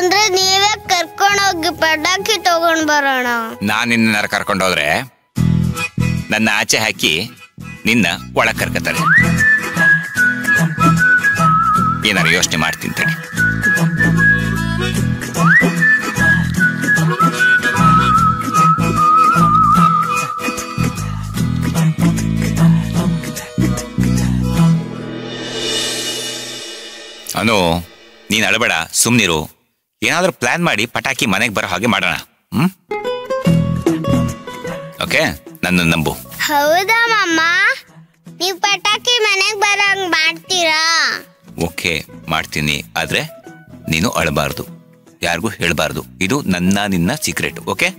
ಅಂದ್ರೆ ನೀವೇ ಕರ್ಕೊಂಡೋಗಿ ಪಟಾಕಿ ತಗೊಂಡ್ ಬರೋಣ. ನಾನ್ ನಿನ್ನ ಕರ್ಕೊಂಡೋದ್ರೆ ನನ್ನ ಆಚೆ ಹಾಕಿ ನಿನ್ನ ಒಳಗ್ ಕರ್ಕತಾರೆ. ಏನಾರು ಯೋಚನೆ ಮಾಡ್ತೀನಿ ತಡಿ. ಅನು, ನೀನ್ ಅಳಬೇಡ, ಸುಮ್ನಿರು. ಏನಾದ್ರೂ ಪ್ಲಾನ್ ಮಾಡಿ ಪಟಾಕಿ ಮನೆಗೆ ಬರೋ ಹಾಗೆ ಮಾಡೋಣ. ಓಕೆ, ನನ್ನ ನಂಬು. ಹೌದಾ ಮಮ್ಮ, ನೀವ್ ಪಟಾಕಿ ಮನೆಗ್ ಬರಂಗ್ ಮಾಡ್ತೀರಾ? ಓಕೆ, ಮಾಡ್ತೀನಿ. ಆದ್ರೆ ನೀನು ಅಳಬಾರ್ದು, ಯಾರಿಗೂ ಹೇಳ್ಬಾರ್ದು. ಇದು ನನ್ನ ನಿನ್ನ ಸೀಕ್ರೆಟ್. Okay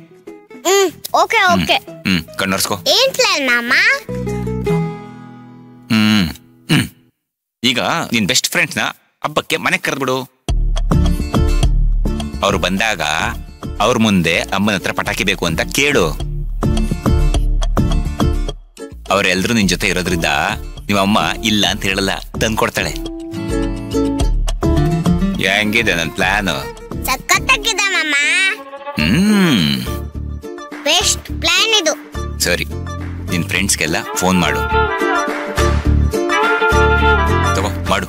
okay okay. ಕಣ್ಣೋರ್ಸ್ಕೋ. ಏನ್ ಪ್ಲಾನ್ ಮಾಮ? ಈಗ ನಿನ್ ಬೆಸ್ಟ್ ಫ್ರೆಂಡ್ಸ್ನ ಹಬ್ಬಕ್ಕೆ ಮನೆಗೆ ಕರೆದ್ಬಿಡು. ಅವ್ರು ಬಂದಾಗ ಅವ್ರ ಮುಂದೆ ಅಮ್ಮನ ಹತ್ರ ಪಟಾಕಿ ಬೇಕು ಅಂತ ಕೇಳು. ಅವರೆಲ್ಲರೂ ನಿನ್ ಜೊತೆ ಇರೋದ್ರಿಂದ ನಿಮ್ಮಮ್ಮ ಇಲ್ಲ ಅಂತ ಹೇಳಲ್ಲ, ತಂದ್ಕೊಡ್ತಾಳೆ. ಹೆಂಗಿದೆ ನನ್ ಪ್ಲಾನ್? ಸಕ್ಕತ್ತಾಗಿದೆ ಮಾಮ. ಬೆಸ್ಟ್ ಪ್ಲಾನ್ ಇದು. ಸರಿ, ನಿನ್ ಫ್ರೆಂಡ್ಸ್ಗೆಲ್ಲ ಫೋನ್ ಮಾಡು. ತಗೋ ಮಾಡು.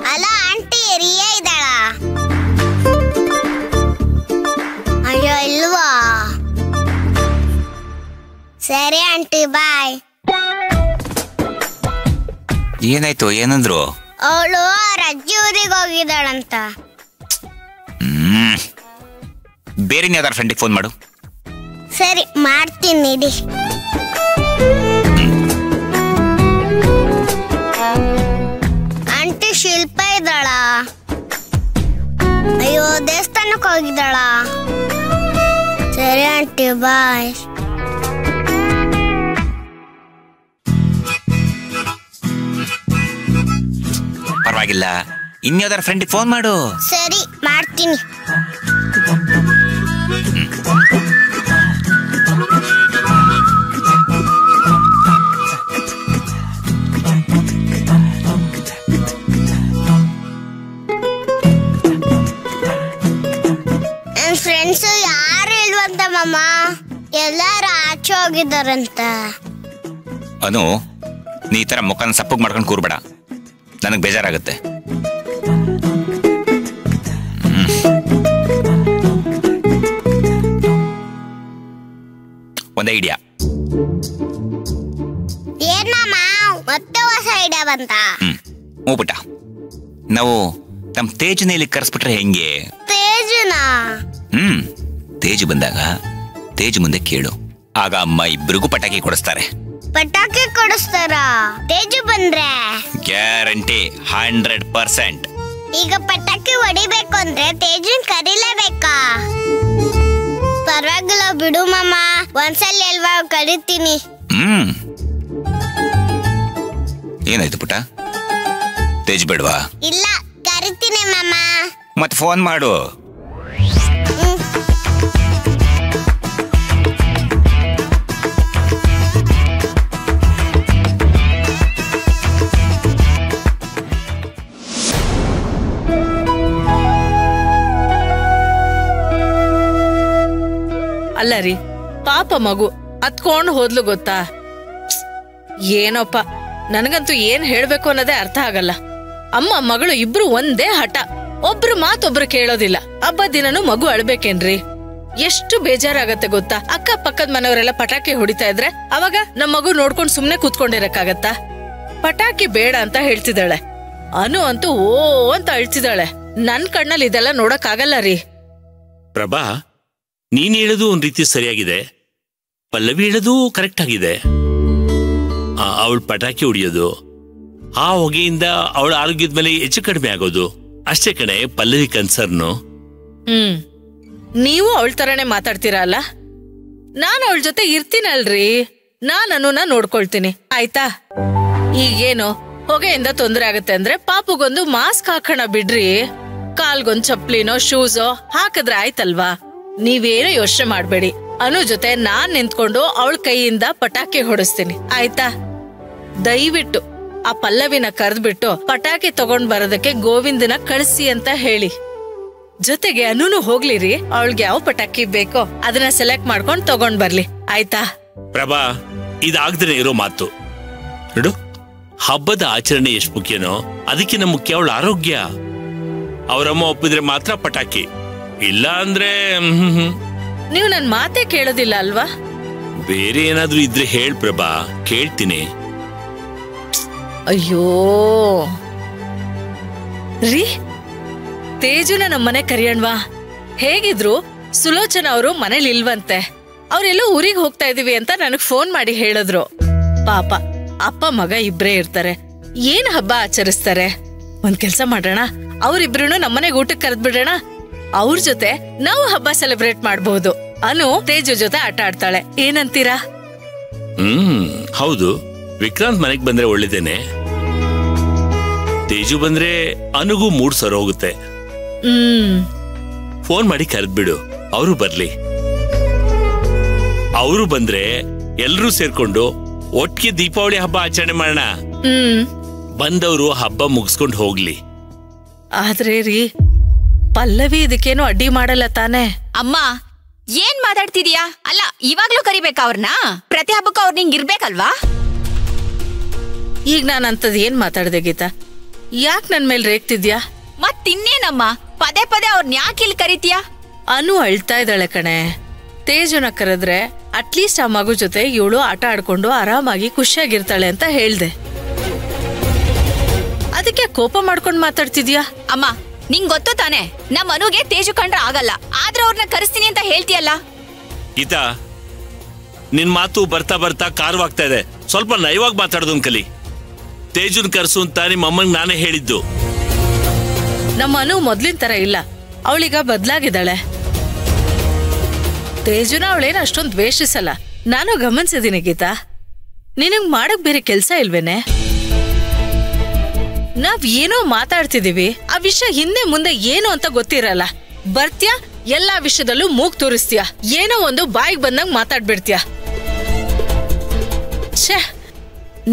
ಹಲೋ ಆಂಟಿ, ರಿಯಾ ಇದ್ದಾಳ? ಅಯ್ಯೋ ಇಲ್ವಾ? ಸರಿ ಆಂಟಿ, ಬಾಯ್. ಏನಾಯ್ತು? ಏನಂದ್ರು? ಅವಳು ರಜ್ಜಿ ಊರಿಗೆ ಹೋಗಿದ್ದಾಳಂತ. ಬೇರೆ ಯಾವ್ದಾರ ಫ್ರೆಂಡಿಗೆ ಫೋನ್ ಮಾಡು. ಸರಿ, ಮಾಡ್ತೀನಿ ಇಡಿ. ಆಂಟಿ ಶಿಲ್ಪ ಇದ್ದಾಳ? ಅಯ್ಯೋ, ದೇವಸ್ಥಾನಕ್ಕೆ ಹೋಗಿದ್ದಾಳ. ಸರಿ ಆಂಟಿ, ಬಾಯ್. ಪರವಾಗಿಲ್ಲ, ಇನ್ಯಾವ್ದಾರ ಫ್ರೆಂಡಿಗೆ ಫೋನ್ ಮಾಡು. ಸರಿ, ಮಾಡ್ತೀನಿ. ನನ್ನ ಫ್ರೆಂಡ್ಸ್ ಯಾರು ಇಲ್ವಂತ ಮಾಮ, ಎಲ್ಲಾರು ಆಚೆ ಹೋಗಿದ್ದಾರಂತ. ಅನು, ನೀ ಈ ತರ ಮುಖನ ಸಪ್ಪಗ್ ಮಾಡ್ಕೊಂಡು ಕೂರ್ಬೇಡ, ನನಗೆ ಬೇಜಾರಾಗುತ್ತೆ. ಒಂದೇ ಐಡಿಯಾ. ಏನ್ ಮಾಮ, ಮತ್ತೆ ಹೊಸ ಐಡಿಯಾ ಬಂತ? ಪುಟ್ಟ, ನಾವು ನಮ್ ತೇಜನ ಇಲ್ಲಿ ಕರ್ಸ್ಬಿಟ್ರೆ ಹೆಂಗೆ? ತೇಜನ? ತೇಜು ಬಂದಾಗ ತೇಜು ಮುಂದೆ ಕೇಳು, ಆಗ ಅಮ್ಮ ಇಬ್ಬರಿಗೂ ಪಟಾಕಿ ಕೊಡಿಸ್ತಾರೆ. ಪಟಾಕಿ ಕೊಡಿಸ್ತಾರ? ತೇಜು ಬಂದ್ರೆ? ಗ್ಯಾರಂಟಿ, 100%. ಈಗ ಪಟಾಕಿ ಹೊಡಿಬೇಕು ಅಂದ್ರೆ ತೇಜುನ್ ಕರೀಲೇಬೇಕಾ? ಪರವಾಗಿಲ್ಲ ಬಿಡು ಮಾಮ, ಒಂದ್ಸಲ ಅಲ್ವಾ ಕರಿತೀನಿ. ಏನಾಯ್ತು ಪುಟ್ಟ? ತೇಜ್ ಬೇಡವಾ? ಇಲ್ಲ, ಕರಿತೀನಿ ಮಾಮ. ಮತ್ತೆ ಫೋನ್ ಮಾಡು. ಅಲ್ಲ ರೀ, ಪಾಪ ಮಗು ಹತ್ಕೊಂಡು ಹೋದ್ಲು ಗೊತ್ತಾ? ಏನೋಪ್ಪ, ನನಗಂತೂ ಏನ್ ಹೇಳ್ಬೇಕು ಅನ್ನೋದೇ ಅರ್ಥ ಆಗಲ್ಲ. ಅಮ್ಮ ಮಗಳು ಇಬ್ರು ಒಂದೇ ಹಠ, ಒಬ್ರು ಮಾತೊಬ್ರು ಕೇಳೋದಿಲ್ಲ. ಹಬ್ಬ ದಿನನೂ ಮಗು ಅಳ್ಬೇಕೇನ್ರಿ? ಎಷ್ಟು ಬೇಜಾರಾಗತ್ತೆ ಗೊತ್ತಾ? ಅಕ್ಕ ಪಕ್ಕದ ಮನೆಯವರೆಲ್ಲ ಪಟಾಕಿ ಹೊಡಿತಾ ಇದ್ರೆ ಅವಾಗ ನಮ್ ಮಗು ನೋಡ್ಕೊಂಡ್ ಸುಮ್ನೆ ಕೂತ್ಕೊಂಡಿರಕ್ಕಾಗತ್ತಾ? ಪಟಾಕಿ ಬೇಡ ಅಂತ ಹೇಳ್ತಿದ್ದಾಳೆ. ಅನು ಅಂತೂ ಓ ಅಂತ ಅಳ್ತಿದ್ದಾಳೆ. ನನ್ ಕಣ್ಣಲ್ಲಿ ಇದೆಲ್ಲ ನೋಡಕ್ ಆಗಲ್ಲ ರೀ. ಪ್ರಭಾ, ನೀನ್ ಹೇಳೋದು ಒಂದ್ ರೀತಿ ಸರಿಯಾಗಿದೆ, ಪಲ್ಲವಿ ಹೇಳೋದು ಕರೆಕ್ಟ್ ಆಗಿದೆ. ಅವಳ ಪಟಾಕಿ ಹೊಡಿಯೋದು, ಆ ಹೊಗೆಯಿಂದ ಅವಳ ಆರೋಗ್ಯದ ಮೇಲೆ ಹೆಚ್ಚು ಕಡಿಮೆ ಆಗೋದು ಅಷ್ಟೇ ಕಣೆ ಪಲ್ಲವಿ ಕನ್ಸರ್ನು. ನೀವು ಅವಳ ತರನೇ ಮಾತಾಡ್ತೀರಾ ಅಲ್ಲ? ನಾನು ಅವಳ ಜೊತೆ ಇರ್ತೀನಲ್ರಿ, ನಾನು ನೋಡ್ಕೊಳ್ತೀನಿ, ಆಯ್ತಾ? ಈಗೇನು ಹೊಗೆಯಿಂದ ತೊಂದರೆ ಆಗತ್ತೆ ಅಂದ್ರೆ ಪಾಪುಗೊಂದು ಮಾಸ್ಕ್ ಹಾಕೋಣ ಬಿಡ್ರಿ. ಕಾಲ್ಗೊಂದ್ ಚಪ್ಲಿನೋ ಶೂಸೋ ಹಾಕಿದ್ರೆ ಆಯ್ತಲ್ವಾ? ನೀವೇನೋ ಯೋಚನೆ ಮಾಡ್ಬೇಡಿ. ಅನು ಜೊತೆ ನಾನ್ ನಿಂತ್ಕೊಂಡು ಅವಳ ಕೈಯಿಂದ ಪಟಾಕಿ ಹೊಡಿಸ್ತೀನಿ, ಆಯ್ತಾ? ದಯವಿಟ್ಟು ಆ ಪಲ್ಲವಿನ ಕರೆದ್ಬಿಟ್ಟು ಪಟಾಕಿ ತಗೊಂಡ್ ಬರೋದಕ್ಕೆ ಗೋವಿಂದನ ಕಳಿಸಿ ಅಂತ ಹೇಳಿ. ಜೊತೆಗೆ ಅನುನು ಹೋಗ್ಲಿರಿ, ಅವಳಿಗೆ ಯಾವ ಪಟಾಕಿ ಬೇಕೋ ಅದನ್ನ ಸೆಲೆಕ್ಟ್ ಮಾಡ್ಕೊಂಡ್ ತಗೊಂಡ್ ಬರ್ಲಿ, ಆಯ್ತಾ? ಪ್ರಭಾ, ಇದಾಗ್ದೇ ಇರೋ ಮಾತು ನೋಡು. ಹಬ್ಬದ ಆಚರಣೆ ಎಷ್ಟು ಮುಖ್ಯನೋ ಅದಕ್ಕಿಂತ ಮುಖ್ಯ ಅವಳ ಆರೋಗ್ಯ. ಅವರಮ್ಮ ಒಪ್ಪಿದ್ರೆ ಮಾತ್ರ ಪಟಾಕಿ, ಇಲ್ಲ ಅಂದ್ರೆ ನೀವು ನನ್ ಮಾತೇ ಕೇಳೋದಿಲ್ಲ ಅಲ್ವಾ? ಬೇರೆ ಏನಾದ್ರೂ ಇದ್ರೆ ಹೇಳ್ ಪ್ರಭಾ, ಕೇಳ್ತೀನಿ. ಅಯ್ಯೋ ರೀ, ತೇಜುನ ನಮ್ಮನೆ ಕರಿಯಣ್ವಾ. ಹೇಗಿದ್ರು ಸುಲೋಚನ ಅವರು ಮನೇಲಿ ಇಲ್ವಂತೆ, ಅವ್ರೆಲ್ಲೋ ಊರಿಗೆ ಹೋಗ್ತಾ ಇದೀವಿ ಅಂತ ನನಗ್ ಫೋನ್ ಮಾಡಿ ಹೇಳಿದ್ರು. ಪಾಪ ಅಪ್ಪ ಮಗ ಇಬ್ರೇ ಇರ್ತಾರೆ, ಏನ್ ಹಬ್ಬ ಆಚರಿಸ್ತಾರೆ? ಒಂದ್ ಕೆಲ್ಸ ಮಾಡೋಣ, ಅವ್ರಿಬ್ರು ನಮ್ಮನೆಗೆ ಊಟಕ್ಕೆ ಕರೆದ್ಬಿಡೋಣ. ಅವ್ರ ಜೊತೆ ನಾವು ಹಬ್ಬ ಸೆಲೆಬ್ರೇಟ್ ಮಾಡಬಹುದು. ಅನು ತೇಜು ಜೊತೆ ಆಟ ಆಡ್ತಾಳೆ, ಏನಂತೀರಾ? ಹೌದು, ವಿಕ್ರಾಂತ್ ಮನೆಗ್ ಬಂದ್ರೆ ಒಳ್ಳೇದೇನೆ. ತೇಜು ಬಂದ್ರೆ ಅನುಗೂ ಮೂಡ್ ಸರ್ ಹೋಗುತ್ತೆ. ಫೋನ್ ಮಾಡಿ ಕರೆದ್ಬಿಡು, ಅವರು ಬರ್ಲಿ. ಅವರು ಬಂದ್ರೆ ಎಲ್ರೂ ಸೇರ್ಕೊಂಡು ಒಟ್ಟಿಗೆ ದೀಪಾವಳಿ ಹಬ್ಬ ಆಚರಣೆ ಮಾಡೋಣ. ಬಂದವರು ಹಬ್ಬ ಮುಗಿಸ್ಕೊಂಡು ಹೋಗ್ಲಿ. ಆದ್ರೆ ರೀ, ಪಲ್ಲವಿ ಇದಕ್ಕೇನು ಅಡ್ಡಿ ಮಾಡಲ್ಲ ತಾನೆ? ಅಮ್ಮ, ಏನ್ ಮಾತಾಡ್ತಿದೀಯಾ? ಅಲ್ಲ, ಇವಾಗ್ಲೂ ಕರಿಬೇಕಾ ಅವ್ರನ್ನ? ಪ್ರತಿ ಹಬ್ಬಕ್ಕೂ ಅವ್ರ ನಿಂಗ್ ಇರ್ಬೇಕಲ್ವಾ? ಈಗ ನಾನ್ ಅಂತದ್ ಏನ್ ಮಾತಾಡ್ದೆ ಗೀತಾ? ಯಾಕೆ ನನ್ ಮೇಲೆ ರೇಗ್ತಿದ್ಯಾ? ಮತ್ತಿನ್ನೇನಮ್ಮ, ಪದೇ ಪದೇ ಅವ್ರನ್ನ ಯಾಕೆ ಇಲ್ಲಿ ಕರಿತೀಯಾ? ಅನು ಅಳ್ತಾ ಇದ್ದಾಳೆ ಕಣೆ. ತೇಜುನ ಕರೆದ್ರೆ ಅಟ್ಲೀಸ್ಟ್ ಆ ಮಗು ಜೊತೆ ಇವಳು ಆಟ ಆಡ್ಕೊಂಡು ಆರಾಮಾಗಿ ಖುಷಿಯಾಗಿರ್ತಾಳೆ ಅಂತ ಹೇಳ್ದೆ. ಅದಕ್ಕೆ ಕೋಪ ಮಾಡ್ಕೊಂಡ್ ಮಾತಾಡ್ತಿದ್ಯಾ? ಅಮ್ಮ, ನಿಂಗ್ ಗೊತ್ತು ತಾನೆ, ನಮ್ಮ ಅನುಗೆ ತೇಜು ಕಂಡ್ರೆ ಆಗಲ್ಲ, ಆದ್ರೆ ಅವ್ರನ್ನ ಕರೆಸ್ತೀನಿ ಅಂತ ಹೇಳ್ತೀಯಲ್ಲ. ಗೀತಾ, ನಿನ್ ಮಾತು ಬರ್ತಾ ಬರ್ತಾ ಕಾರವಾಗ್ತಾ ಇದೆ. ಸ್ವಲ್ಪ ನಯವಾಗಿ ಮಾತಾಡೋದನ್ ಕಲಿ. ತೇಜುನ್ ಕರ್ಸು ಅಂತ ನಿಮ್ಮ ಅಮ್ಮಂಗ್ ನಾನೇ ಹೇಳಿದ್ದು. ನಮ್ಮ ಅನು ಮೊದ್ಲಿನ ತರ ಇಲ್ಲ, ಅವಳೀಗ ಬದ್ಲಾಗಿದ್ದಾಳೆ. ತೇಜುನ ಅವಳೇನ ಅಷ್ಟೊಂದು ದ್ವೇಷಿಸಲ್ಲ, ನಾನು ಗಮನಿಸಿದೀನಿ ಗೀತಾ. ನಿನಗ್ ಮಾಡಕ್ ಬೇರೆ ಕೆಲ್ಸ ಇಲ್ವೇನೆ? ನಾವ್ ಏನೋ ಮಾತಾಡ್ತಿದೀವಿ, ಆ ವಿಷಯ ಹಿಂದೆ ಮುಂದೆ ಏನು ಅಂತ ಗೊತ್ತಿರಲ್ಲ. ಬರ್ತ್ಯಾ, ಎಲ್ಲಾ ವಿಷಯದಲ್ಲೂ ಮೂಗ್ ತೋರಿಸ್ತೀಯ, ಏನೋ ಒಂದು ಬಾಯಿಗೆ ಬಂದಂಗ್ ಮಾತಾಡ್ಬಿಡ್ತೀಯ. ಛೇ,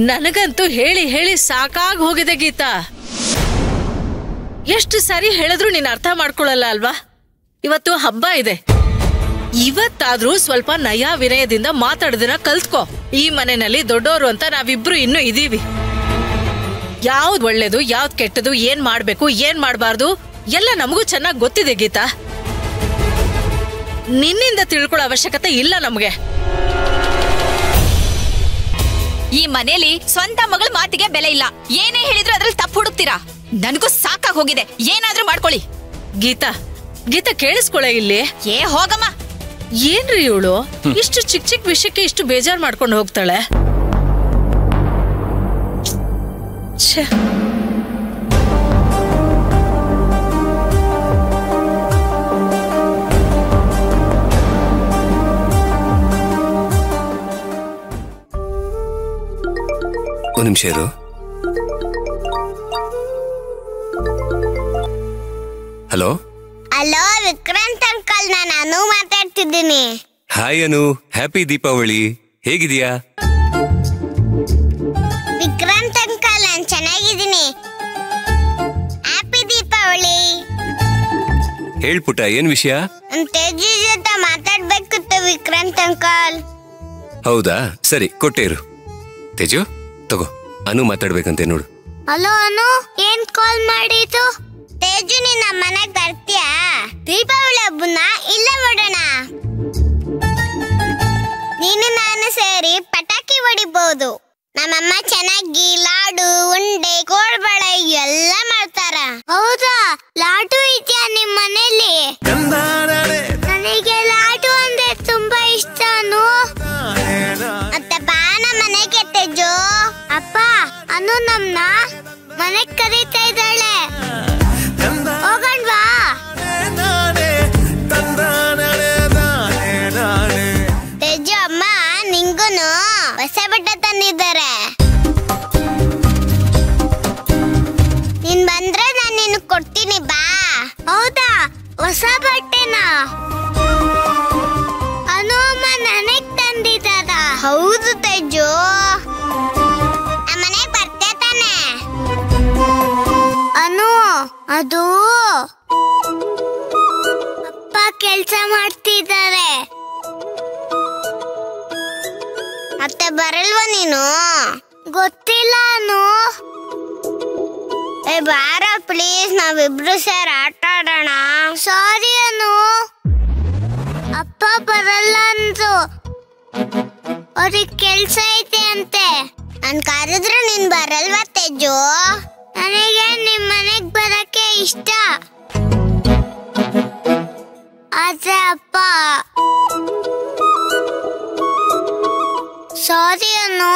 ನನಗಂತೂ ಹೇಳಿ ಹೇಳಿ ಸಾಕಾಗ್ ಹೋಗಿದೆ ಗೀತಾ. ಎಷ್ಟು ಸಾರಿ ಹೇಳಿದ್ರು ನೀನ್ ಅರ್ಥ ಮಾಡ್ಕೊಳಲ್ಲ ಅಲ್ವಾ? ಇವತ್ತು ಹಬ್ಬ ಇದೆ, ಇವತ್ತಾದ್ರೂ ಸ್ವಲ್ಪ ನಯ ವಿನಯದಿಂದ ಮಾತಾಡೋದನ್ನ ಕಲ್ತ್ಕೋ. ಈ ಮನೆಯಲ್ಲಿ ದೊಡ್ಡೋರು ಅಂತ ನಾವಿಬ್ರು ಇನ್ನೂ ಇದೀವಿ. ಯಾವ್ದು ಒಳ್ಳೇದು, ಯಾವ್ದು ಕೆಟ್ಟದು, ಏನ್ ಮಾಡ್ಬೇಕು, ಏನ್ ಮಾಡ್ಬಾರ್ದು ಎಲ್ಲ ನಮಗೂ ಚೆನ್ನಾಗ್ ಗೊತ್ತಿದೆ ಗೀತಾ. ನಿನ್ನಿಂದ ತಿಳ್ಕೊಳ್ಳೋ ಅವಶ್ಯಕತೆ ಇಲ್ಲ ನಮ್ಗೆ. ಈ ಮನೇಲಿ ಸ್ವಂತ ಮಗಳ ಮಾತಿಗೆ ಬೆಲೆ ಇಲ್ಲ. ಏನೇ ಹೇಳಿದ್ರು ಅದ್ರಲ್ಲಿ ತಪ್ಪು ಹುಡುಕ್ತೀರಾ. ನನಗೂ ಸಾಕಾಗ್ ಹೋಗಿದೆ, ಏನಾದ್ರೂ ಮಾಡ್ಕೊಳ್ಳಿ. ಗೀತಾ, ಗೀತಾ ಕೇಳಿಸ್ಕೊಳೆ ಇಲ್ಲಿ. ಏ ಹೋಗಮ್ಮ. ಏನ್ರಿ ಇವಳು ಇಷ್ಟು ಚಿಕ್ಕ ಚಿಕ್ಕ ವಿಷಯಕ್ಕೆ ಇಷ್ಟು ಬೇಜಾರ್ ಮಾಡ್ಕೊಂಡು ಹೋಗ್ತಾಳೆ? ಛೇ, ಒಂದು ನಿಮಿಷ ಇರು. ಹಲೋ ಹಲೋ ವಿಕ್ರಾಂತ್ ಅಂಕಲ್, ನಾನು ಅನು ಮಾತಾಡ್ತಿದ್ದೀನಿ. ಹಾಯ್ ಅನು, ಹ್ಯಾಪಿ ದೀಪಾವಳಿ. ಹೇಗಿದೀಯಾ? ವಿಕ್ರಾಂತ್ ಅಂಕಲ್, ನಾನು ಚೆನ್ನಾಗಿದ್ದೀನಿ. ಹ್ಯಾಪಿ ದೀಪಾವಳಿ. ಹೇಳ್ಪುಟ, ಏನ್ ವಿಷಯ? ತೇಜು ಜೊತೆ ಮಾತಾಡ್ಬೇಕಿತ್ತು ವಿಕ್ರಾಂತ್ ಅಂಕಲ್. ಹೌದಾ, ಸರಿ ಕೊಟ್ಟೆ ಇರು. ತೇಜು ತಗೋ, ಅನು ಮಾತಾಡ್ಬೇಕಂತೆ ನೋಡು. ಹಲೋ ಅನು, ಏನ್ ಕಾಲ್ ಮಾಡಿದ್ದು? ತೇಜು, ನೀನ್ ನಮ್ಮ ಮನೆಗ್ ಬರ್ತೀಯಾ? ದೀಪಾವಳಿ ಹಬ್ಬನ ಇಲ್ಲೇ ಮಾಡೋಣ. ನೀನು ನಾನು ಸೇರಿ ಪಟಾಕಿ ಹೊಡಿಬಹುದು. ನಮ್ಮಮ್ಮ ಚೆನ್ನಾಗಿ ಲಾಡು, ಉಂಡೆ, ಕೋಳ್ಬಳೆ ಎಲ್ಲ ಮಾಡ್ತಾರ. ಹೌದಾ, ಲಾಡು ಇದೆಯಾ ನಿಮ್ ಮನೇಲಿ? ನನಗೆ ಲಾಡು ಅಂದ್ರೆ ತುಂಬಾ ಇಷ್ಟ. ಮತ್ತೆ ಬಾ ನಮ್ಮ ಮನೆಗೆ ತೇಜು. ಅಪ್ಪ, ಅನು ನಮ್ನ ಮನೆಗ್ ಕರೀತಾ ಇದ್ದಾಳೆ, ಹೋಗಣ್ವಾ? ತೇಜು, ಅಮ್ಮ ನಿಂಗೂನು ಹೊಸ ಬಟ್ಟೆ ತಂದಿದ್ದಾರೆ. ನೀನ್ ಬಂದ್ರೆ ನಾನು ನಿನ್ ಕೊಡ್ತೀನಿ, ಬಾ. ಹೌದಾ, ಹೊಸ ಬಟ್ಟೆನಾ? ಅನು, ಅಮ್ಮ ನನಗ್ ತಂದಿದ್ದಾರ. ಹೌದು ತೇಜು, ನಮ್ಮನೆಗ್ ಬರ್ತೆ ತಾನೆ. ಅನು, ಅದು ಅಪ್ಪ ಕೆಲ್ಸ ಮಾಡ್ತಿದ್ದಾರೆ. ಮತ್ತೆ ಬರಲ್ವಾ ನೀನು? ಗೊತ್ತಿಲ್ಲ ಅನು. ಏ ಬಾರ ಪ್ಲೀಸ್, ನಾವಿಬ್ರು ಸೇರಿ ಆಟ ಆಡೋಣ. ಸಾರಿ ಅನು, ಅಪ್ಪ ಬರಲ್ಲ ಅಂದ್ರು. ಅವ್ರಿಗೆ ಕೆಲ್ಸ ಐತೆ ಅಂತೆ. ನಾನ್ ಕರೆದ್ರೆ ನೀನ್ ಬರಲ್ವಾ ತೇಜು? ನನಗೆ ನಿಮ್ ಮನೆಗ್ ಬರಕ್ಕೆ ಇಷ್ಟ, ಆದ್ರೆ ಅಪ್ಪ. ಸಾರಿ ಅನು.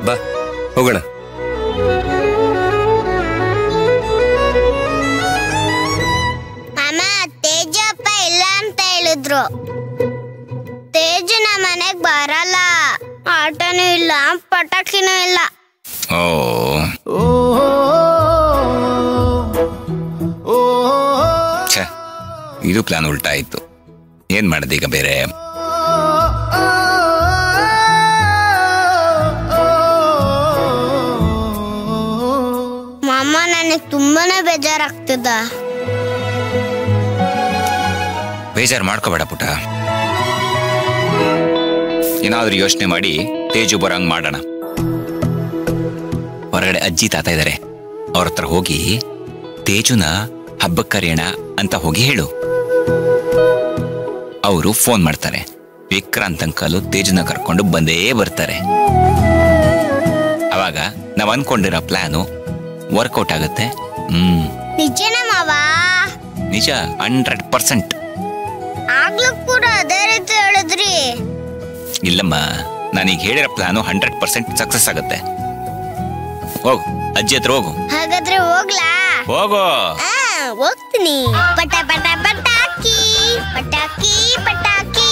ಬಾ ಹೋಗೋಣ. ಮಾಮ, ತೇಜು ಅಪ್ಪ ಇಲ್ಲ ಅಂತ ಹೇಳಿದ್ರು. ತೇಜು ನಮ್ಮ ಮನೆಗ್ ಬರಲ್ಲ. ಆಟನೂ ಇಲ್ಲ, ಪಟಾಕಿನೂ ಇಲ್ಲ. ಛೆ, ಇದು ಪ್ಲಾನ್ ಉಲ್ಟಾ ಆಯ್ತು. ಏನ್ ಮಾಡದೆ ಈಗ ಬೇರೆ? ಮಾಮ, ನನಗ್ ತುಂಬಾನೇ ಬೇಜಾರಾಗ್ತದ. ಬೇಜಾರು ಮಾಡ್ಕೋಬೇಡ ಪುಟ. ಏನಾದ್ರೂ ಯೋಚನೆ ಮಾಡಿ ತೇಜು ಬರಂಗ್ ಮಾಡೋಣ. ಹೊರಗಡೆ ಅಜ್ಜಿ ತಾತ ಇದಾರೆ, ಅವ್ರ ಹತ್ರ ಹೋಗಿ ತೇಜುನ ಹಬ್ಬಕ್ಕೆ ಕರೆಯೋಣ ಅಂತ ಹೋಗಿ ಹೇಳು. ಅವರು ಫೋನ್ ಮಾಡ್ತಾರೆ. ವಿಕ್ರಾಂತ್ ಅಂಕಲು ತೇಜುನ ಕರ್ಕೊಂಡು ಬಂದೇ ಬರ್ತಾರೆ. ಅವಾಗ ನಾವ್ ಅನ್ಕೊಂಡಿರೋ ಪ್ಲಾನು ವರ್ಕೌಟ್ ಆಗುತ್ತೆ. ನಿಜನ ಮಾವ? ನಿಜ, 100%. ಆಗ್ಲೂ ಕೂಡ ಅದೇ ರೀತಿ ಹೇಳಿದ್ರಿ. ಇಲ್ಲಮ್ಮ, ನಾನೀಗ ಹೇಳಿರೋ ಪ್ಲಾನು 100% ಸಕ್ಸಸ್ ಆಗುತ್ತೆ. ಹೋಗು, ಅಜ್ಜಿ ಹತ್ರ ಹೋಗು. ಹಾಗಾದ್ರೆ ಹೋಗ್ಲಾ? ಹೋಗೋ. ಹೋಗ್ತೀನಿ. ಪಟ ಪಟ ಪಟಾಕಿ, ಪಟಾಕಿ ಪಟಾಕಿ.